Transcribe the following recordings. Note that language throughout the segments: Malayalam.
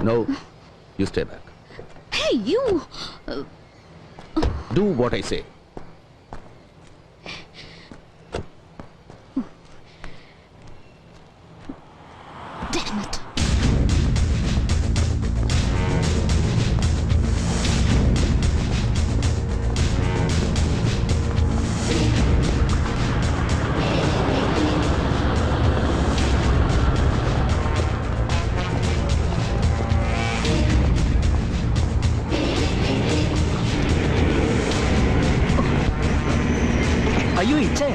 No, you stay back. Hey, you! Do what I say. Damn it! അയ്യോ ഇച്ചേ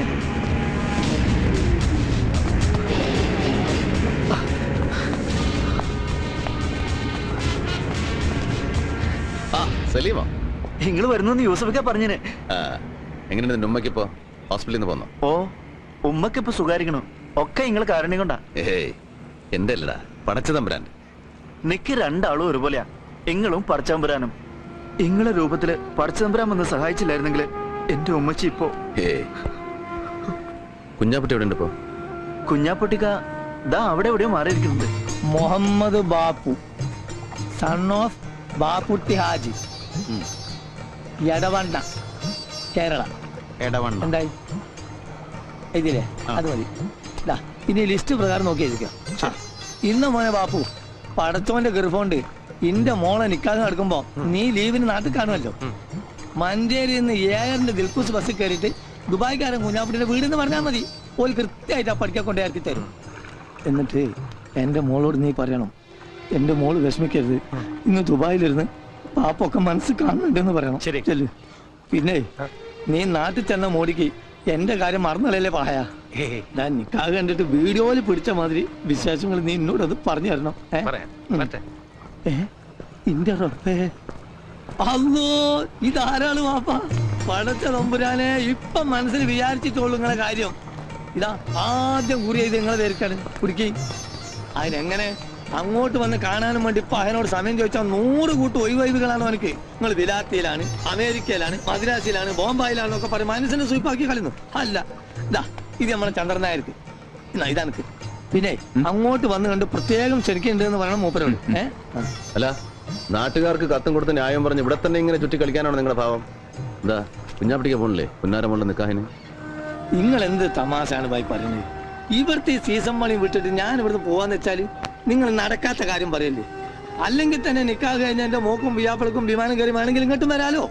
സലീമോ നിങ്ങൾ വരുന്നു യൂസഫൊക്കെ പറഞ്ഞിന്. എങ്ങനെയുണ്ട് നിന്റെ ഉമ്മയ്ക്കിപ്പോ ഹോസ്പിറ്റലിൽ നിന്ന് പോന്നോ? ഓ ഉമ്മക്കിപ്പോ സുഖാരിക്കണു. ഒക്കെ നിങ്ങൾ കാരണി കൊണ്ടാ. ഏയ് എന്റെ അല്ലടാ, പടച്ചതമ്പുരാൻ. നിക്ക് രണ്ടാളും ഒരുപോലെയാ. എങ്ങളും പടച്ചതമ്പുരാനും. ഇങ്ങളെ രൂപത്തില് പടച്ചതമ്പുരാൻ വന്ന് സഹായിച്ചില്ലായിരുന്നെങ്കിൽ എന്റെ ഉമ്മച്ചി ഇപ്പോ. ഏയ് കുഞ്ഞാപ്പട്ടി എവിടെ ഉണ്ട് ഇപ്പോ? കുഞ്ഞാപ്പൊട്ടിക്ക ദാ അവിടെ എവിടെയോ മാറിയിരിക്കുന്നുണ്ട്. Muhammad Bappu, son of Bapputty Haji, Edavanna, Kerala. എന്തായി ഇതില്ലേ? അത് മതി. ഇനി ലിസ്റ്റ് പ്രകാരം നോക്കി എഴുതിക്കാം. ഇന്ന് മോനെ ബാപ്പു, പടച്ചോന്റെ ഗർഭമുണ്ട് ഇന്റെ മോളെ നിക്കാതെ നടക്കുമ്പോ നീ ലീവിന് നാട്ടിൽ കാണുമല്ലോ. മഞ്ചേരിയിൽ നിന്ന് ഏഴറിന്റെ ദിൽക്കുസ് ബസ്സിൽ കയറിയിട്ട് ദുബായ്ക്കാരൻ കുഞ്ഞാപ്പുട്ടിയുടെ വീടെന്ന് പറഞ്ഞാൽ മതി. ഓല് കൃത്യമായിട്ട് ആ പഠിക്കാൻ കൊണ്ടേ ഇറക്കി തരും. എന്നിട്ട് എന്റെ മോളോട് നീ പറയണം, എന്റെ മോള് വിഷമിക്കരുത്, ഇന്ന് ദുബായിലിരുന്ന് പാപ്പൊക്കെ മനസ്സ് കാണുന്നുണ്ടെന്ന് പറയണം. ചെല്ലു. പിന്നെ നീ നാട്ടിൽ ചെന്ന മോടിക്ക് എന്റെ കാര്യം മറന്നല്ലേ പായ. ഞാൻ നിക്കാഹ് കണ്ടിട്ട് വീഡിയോയിൽ പിടിച്ച മാതിരി വിശേഷങ്ങൾ നീ എന്നോട് അത് പറഞ്ഞു തരണം. ഇന്റെ റബ്ബേ, അല്ലോ ഇതാരാള് വാപ്പ? പടച്ച തമ്പുരാനെ, ഇപ്പൊ മനസ്സിൽ വിചാരിച്ചിട്ടുള്ളൂ നിങ്ങളെ കാര്യം. ഇതാ ആദ്യം കുറി ചെയ്ത് നിങ്ങളെ ധരിക്കാണ് കുടിക്കി. അതിനെങ്ങനെ അങ്ങോട്ട് വന്ന് കാണാനും വേണ്ടി ഇപ്പൊ അതിനോട് സമയം ചോദിച്ചാൽ 100 കൂട്ട് ഒഴിവൊഴിവുകളാണ് അവനക്ക്. നിങ്ങൾ വിലാത്തിയിലാണ്, അമേരിക്കയിലാണ്, മദ്രാസിലാണ്, ബോംബായിലാണെന്നൊക്കെ പറയും. മനസ്സിനെ സൂപ്പാക്കി കളയുന്നു. അല്ല ഇതാ ഇത് നമ്മളെ ചന്ദ്രനായർക്ക് ഇതാനക്ക്. പിന്നെ അങ്ങോട്ട് വന്ന് കണ്ട് പ്രത്യേകം ക്ഷണിക്കുന്നുണ്ട് എന്ന് പറയണം മൂപ്പരോട്. അല്ല, നാട്ടുകാർക്ക് കത്തും കൊടുത്ത് ന്യായം പറഞ്ഞ് ഇവിടെ തന്നെ ഇങ്ങനെ ചുറ്റി കളിക്കാനാണ് നിങ്ങളുടെ ഭാവം? എന്താ കുഞ്ഞാപ്പിട്ടിക്ക് പോണില്ലേ പുന്നാരമുള്ള നിക്കാഹിന്? നിങ്ങൾ എന്ത് തമാശാണ് ഭായി പറയുന്നത്? ഇവിടുത്തെ സീസൺ മണി വിട്ടിട്ട് ഞാൻ ഇവിടുന്ന് പോവാന്ന് വെച്ചാല് നിങ്ങൾ നടക്കാത്ത കാര്യം പറയല്ലേ? അല്ലെങ്കിൽ തന്നെ നിക്കാഹ് കഴിഞ്ഞ എന്റെ മോക്കും വിയാപ്പിളക്കും വിമാനം കയറി വേണമെങ്കിൽ ഇങ്ങോട്ടും വരാലോ.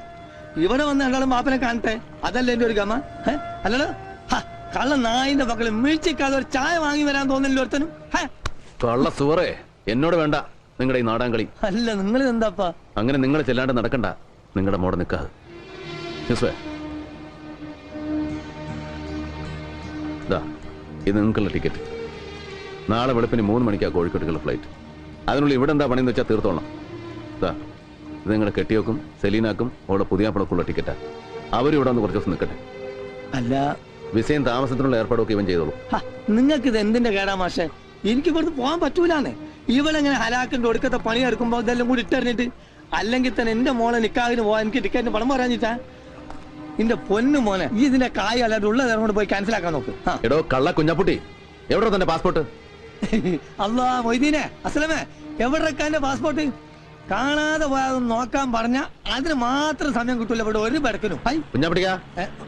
ഇവിടെ വന്ന് രണ്ടാളും മാപ്പനെ കാണട്ടെ, അതല്ലേ എന്റെ ഒരു ഗമ? അല്ലല്ലോ കള്ള നായിന്റെ മക്കള് വീഴ്ചക്കാതെ ഒരു ചായ വാങ്ങി വരാൻ തോന്നില്ല ഒരുത്തനും. കള്ള സുവറേ, എന്നോട് വേണ്ട നിങ്ങളുടെ ഈ നാടാങ്കളി. അല്ല നിങ്ങൾ എന്താപ്പാ അങ്ങനെ നിങ്ങൾ ചെല്ലാണ്ട് നടക്കണ്ട നിങ്ങളുടെ മോടെ നിക്കാഹ്. ഇത് നിങ്ങൾക്കുള്ള ടിക്കറ്റ്. നാളെ വെളുപ്പിന് 3 മണിക്കാണ് കോഴിക്കോട്ടുള്ള ഫ്ലൈറ്റ്. അതിനുള്ളിൽ ഇവിടെ എന്താ പണിയെന്ന് വെച്ചാൽ തീർത്തോണം. ഇത് നിങ്ങളുടെ കെട്ടിയോക്കും സെലീനാക്കും അവളുടെ പുതിയാപ്പിളക്കുള്ള ടിക്കറ്റാ. അവരും ഇവിടെ വന്ന് കുറച്ച് ദിവസം നിൽക്കട്ടെ. അല്ല, വിസയും താമസത്തിനുള്ള ഏർപ്പാടൊക്കെ ഇവൻ ചെയ്തോളൂ. നിങ്ങൾക്ക് ഇത് എന്തിന്റെ കേടാ മാഷെ? എനിക്ക് ഇവിടുന്ന് പോകാൻ പറ്റൂലാന്ന്. ഇവളെങ്ങനെ ഹലാക്കിന്റെ ഒടുക്കത്തെ പണി എടുക്കുമ്പോ ഇതെല്ലാം കൂടി ഇട്ടെറിഞ്ഞിട്ട്, അല്ലെങ്കിൽ തന്നെ എന്റെ മോളെ നിക്കാഹിന് പോവാൻ എനിക്ക് ടിക്കറ്റിന് പണം പറയാഞ്ഞിട്ടാ? എന്റെ പൊന്നു മോനെ, ഈ ഇതിന്റെ കായ് അല്ലാതെ ഉള്ളത് കൊണ്ട് പോയി ക്യാൻസൽ ആക്കാൻ നോക്ക്. എടോ കള്ള കുഞ്ഞാപ്പുട്ടി, എവിടെ തന്റെ പാസ്പോർട്ട്? അല്ലാ മൊയ്തീനെ, അസ്ലമേ, എവിടെക്കാന്റെ പാസ്പോർട്ട്? കാണാതെ പോയാൽ നോക്കാൻ പറഞ്ഞ അതിന് മാത്രം സമയം കിട്ടൂല ഇവിടെ ഒരു ബടക്കിനും. കുഞ്ഞാപ്പിട്ടിക്കാ,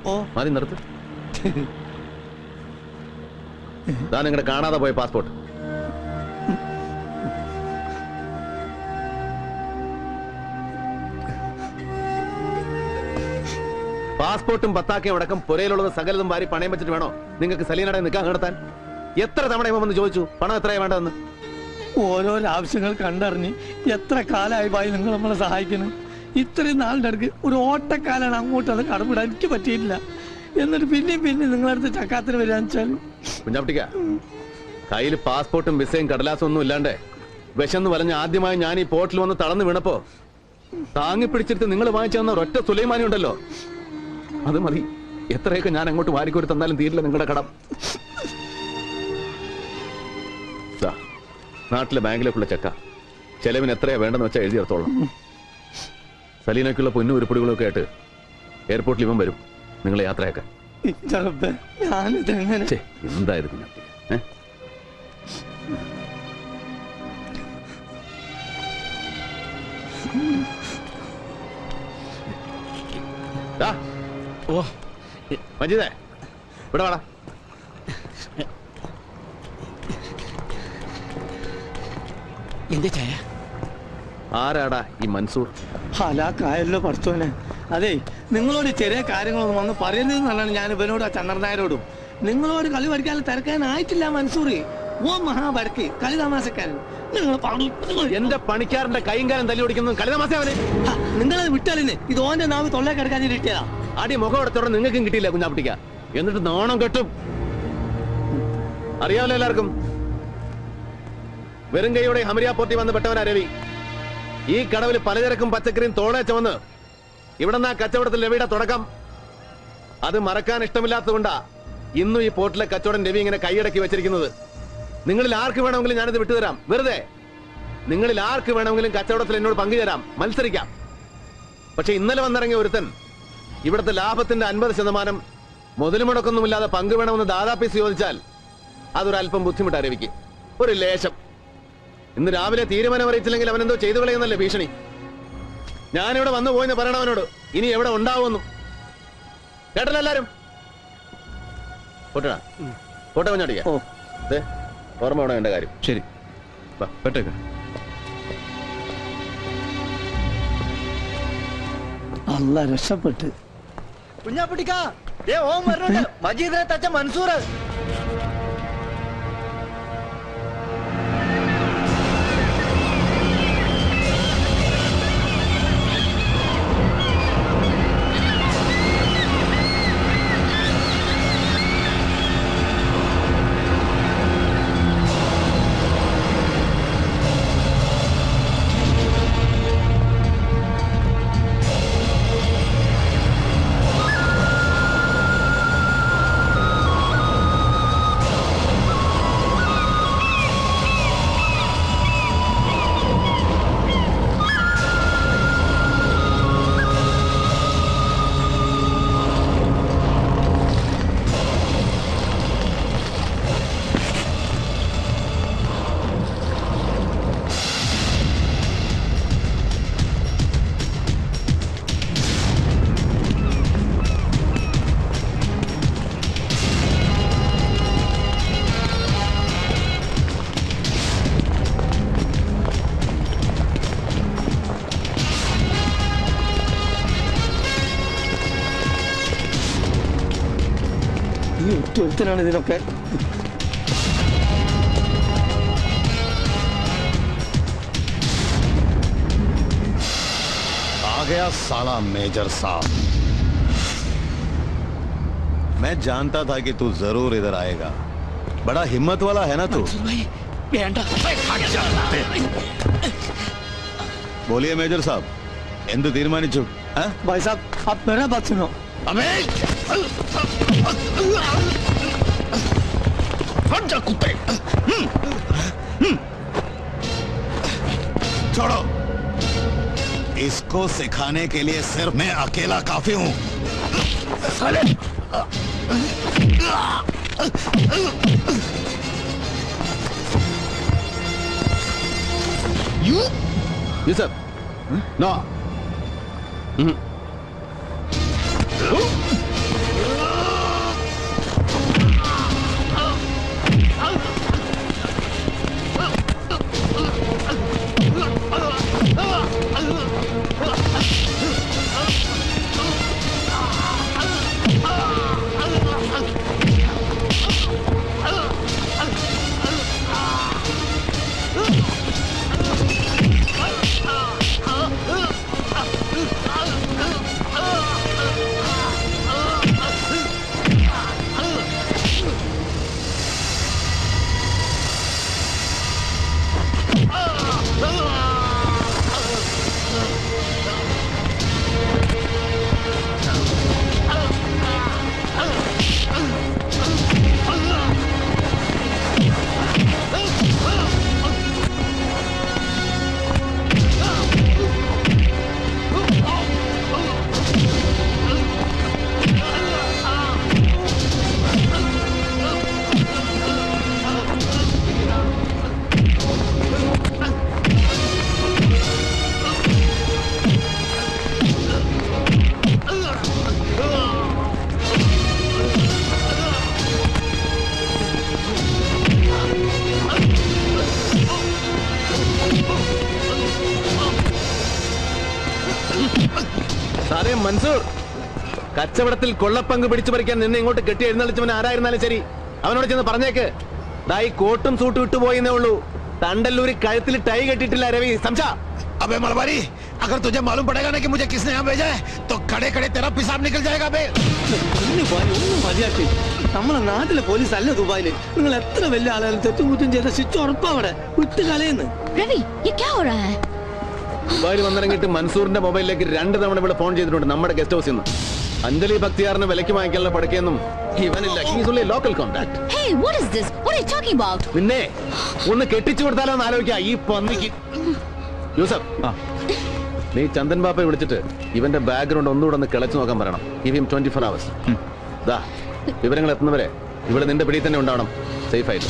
ഓ മതി നിർത്ത്. നിങ്ങളുടെ കാണാതെ പോയ പാസ്പോർട്ട്. പാസ്പോർട്ടും പത്താക്കയും അടക്കം പുരയിലുള്ളത് സകലതും വാരി പണയം വെച്ചിട്ട് വേണോ നിങ്ങൾക്ക് സലീനയുടെ നിക്കാഹ് നടത്താൻ? എത്ര തവണ ഇവൻ വന്ന് ചോദിച്ചു പണം എത്രയാ വേണ്ടതെന്ന്? ഓരോരോ ആവശ്യങ്ങൾ കണ്ടറിഞ്ഞ് എത്ര കാലമായി പോയി നിങ്ങൾ നമ്മളെ സഹായിക്കുന്നു. ഇത്രയും നാളിൻ്റെ അടുക്ക് ഒരു ഓട്ടക്കാലാണ് അങ്ങോട്ട് അത് കടമിടാൻ എനിക്ക് പറ്റിയിട്ടില്ല. എന്നിട്ട് പിന്നെയും നിങ്ങളടുത്ത് ചക്കാത്തിന് വരികയെന്ന് വെച്ചാൽ കുഞ്ഞാപ്പിട്ടിക്ക, കയ്യിൽ പാസ്പോർട്ടും വിസയും കടലാസും ഒന്നും ഇല്ലാണ്ടേ വിശന്ന് വലഞ്ഞ് ആദ്യമായി ഞാൻ ഈ പോർട്ടിൽ വന്ന് തളർന്നു വീണപ്പോ താങ്ങി പിടിച്ചിട്ട് നിങ്ങൾ വാങ്ങിച്ചു തന്ന ഒരൊറ്റ സുലൈമാനി ഉണ്ടല്ലോ, അത് മതി. എത്രയൊക്കെ ഞാൻ അങ്ങോട്ട് വാരിക്കോരി തന്നാലും തീരില്ല നിങ്ങളുടെ കടം. നാട്ടിലെ ബാങ്കിലേക്കുള്ള ചെക്ക ചെലവിന് എത്രയാ വേണ്ടെന്ന് വെച്ചാൽ എഴുതി എടുത്തോളാം. സലീനയ്ക്കുള്ള പൊന്നും ഉരുപ്പടികളൊക്കെ ആയിട്ട് എയർപോർട്ടിൽ ഇവൻ വരും നിങ്ങളെ യാത്രയാക്കാൻ. എന്തായിരുന്നു ദാ, ഓ മജീദേ ഇവിടെ വാടാ. എന്റെ ചായ ആരാടാ ഈ മൻസൂർ? ഹലാക്കായല്ലോ പഠിച്ചോനെ. അതെ, നിങ്ങളോട് ചെറിയ കാര്യങ്ങളൊന്നും വന്ന് പറയുന്നതെന്നാണ് ഞാൻ ഇവനോട് ആ ചന്ദ്രനായരോടും. നിങ്ങളോട് കളി പഠിക്കാൻ തിരക്കാനായിട്ടില്ല മൻസൂർ. ഓ മഹാബരക്ക് കളി തമാശക്കാരൻ. നിങ്ങൾ എന്റെ പണിക്കാരന്റെ കൈയും കാലം തല്ലി ഓടിക്കുന്നത് കളിതമാസവന്. നിങ്ങളത് വിട്ടാലിന് ഇത് ഓന്റെ നാവ് തൊള്ളേ കിടക്കാൻ കിട്ടിയതാ. അടി മുഖം എടുത്തോടെ നിങ്ങൾക്കും കിട്ടിയില്ല കുഞ്ഞാപ്പിട്ടിക്ക. എന്നിട്ട് നാണം കെട്ടും. അറിയാമല്ലോ എല്ലാവർക്കും, വെറും കൈയോടെ ഹമരിയ പോർട്ടി വന്ന് പെട്ടവനാ രവി. ഈ കടവിൽ പലചരക്കും പച്ചക്കറിയും തോളെ ചുമന്ന് ഇവിടെ നിന്ന് ആ കച്ചവടത്തിൽ രവിയുടെ തുടക്കം. അത് മറക്കാൻ ഇഷ്ടമില്ലാത്തതുകൊണ്ടാ ഇന്നും ഈ പോർട്ടിലെ കച്ചവടം രവി ഇങ്ങനെ കൈയടക്കി വെച്ചിരിക്കുന്നത്. നിങ്ങളിൽ ആർക്ക് വേണമെങ്കിലും ഞാനിത് വിട്ടുതരാം. വെറുതെ നിങ്ങളിൽ ആർക്ക് വേണമെങ്കിലും കച്ചവടത്തിൽ എന്നോട് പങ്കുചേരാം, മത്സരിക്കാം. പക്ഷെ ഇന്നലെ വന്നിറങ്ങിയ ഒരുത്തൻ ഇവിടുത്തെ ലാഭത്തിന്റെ 50% മുതൽ മുടക്കൊന്നുമില്ലാതെ പങ്കു വേണമെന്ന് ദാദാപ്പീസ് ചോദിച്ചാൽ അതൊരല്പം ബുദ്ധിമുട്ടാ രവിക്ക്. ഒരു ലേശം. ഇന്ന് രാവിലെ തീരുമാനം അറിയിച്ചില്ലെങ്കിൽ അവനെന്തോ ചെയ്തു കളയുന്നല്ലേ ഭീഷണി. ഞാനിവിടെ വന്നു പോയെന്ന് പറയണവനോട്. ഇനി എവിടെ ഉണ്ടാവുമെന്നും കേട്ടല്ലോ എല്ലാരും. പോട്ടാ പോട്ടെ കുഞ്ഞാടിക്ക. ഓ ഓർമ്മ വേണം എന്റെ കാര്യം. ശരി, പെട്ടേക്ക. അല്ല രക്ഷപ്പെട്ട്. കുഞ്ഞാപ്പിട്ടിക്കാ ഓം വരുന്നുണ്ട്. മജീദിനെ തച്ച മൻസൂർ. ഈ ഒറ്റൊരുത്തനാണ് ഇതിനൊക്കെ. आ गया साला मेजर साहब। मैं जानता था कि तू जरूर इधर आएगा। बड़ा हिम्मत वाला है ना तू। बोलिए मेजर साहब, എന്ത് തീരുമാനിച്ചു? भाई साहब आप मेरा बात सुनो. अबे हट जा कुत्ते। छोड़ो, इसको सिखाने के लिए सिर्फ मैं अकेला काफी हूं। साले യൂസഫ് നോ. കച്ചവടത്തിൽ കൊള്ളപ്പങ്ക് പിടിച്ചു പറിക്കാൻ നിന്നെ ഇങ്ങോട്ട് കെട്ടി എഴുന്നള്ളിച്ചവൻ ആരായിരുന്നാലും ശരി അവനോട് ചെന്ന് പറഞ്ഞേക്ക് ദാ ഈ കോട്ടും സൂട്ടും ഇട്ടുപോയെന്നേ ഉള്ളൂ. തണ്ടല്ലൂരി കഴുത്തിൽ ടൈ കെട്ടിട്ടില്ല രവി. സംശ अबे मलबारी, अगर तुझे मालूम पड़ेगा ना कि मुझे किसने यहाँ भेजा है तो खड़े खड़े तेरा पेशाब निकल जाएगा बे। ഒന്ന് പോയി, ഒന്ന് മതിയാക്കി. നമ്മളെ നാട്ടിലെ പോലീസ് അല്ല ദുബായില്. നിങ്ങൾ എത്ര വലിയ ആളുകൾ തെറ്റും കുറ്റും ചെയ്ത ശിക്ഷ ഉറപ്പവിടെ വിട്ട് കളയുന്നു. रवि ये क्या हो रहा है? ദുബായിൽ വന്നിറങ്ങിയിട്ട് മൻസൂറിന്റെ മൊബൈലിലേക്ക് 2 തവണ ഇവിടെ ഫോൺ ചെയ്തിട്ടുണ്ട് നമ്മുടെ ഗസ്റ്റ് ഹൗസിൽ നിന്ന്. അഞ്ജലി ഭക്തിയാറിന് വിലയ്ക്ക് വാങ്ങിക്കാനുള്ള പടക്കൊന്നും ഇവനില്ല. He's only local contact. Hey, what is this? What are you talking about? നിന്നെ ഒന്ന് കെട്ടിച്ചു കൊടുത്താലോ എന്ന് ആലോചിക്കാം ഈ പന്നിക്ക്. യൂസഫ്, നീ ചന്ദൻ ബാപ്പയെ വിളിച്ചിട്ട് ഇവന്റെ ബാക്ക്ഗ്രൗണ്ട് ഒന്നുകൂടെ ഒന്ന് കിളച്ചു നോക്കാൻ പറയണം. Give him 24 hours. ദാ വിവരങ്ങൾ എത്തുന്നവരെ ഇവിടെ നിന്റെ പിടിയിൽ തന്നെ ഉണ്ടാവണം. സേഫ് ആയിട്ട്.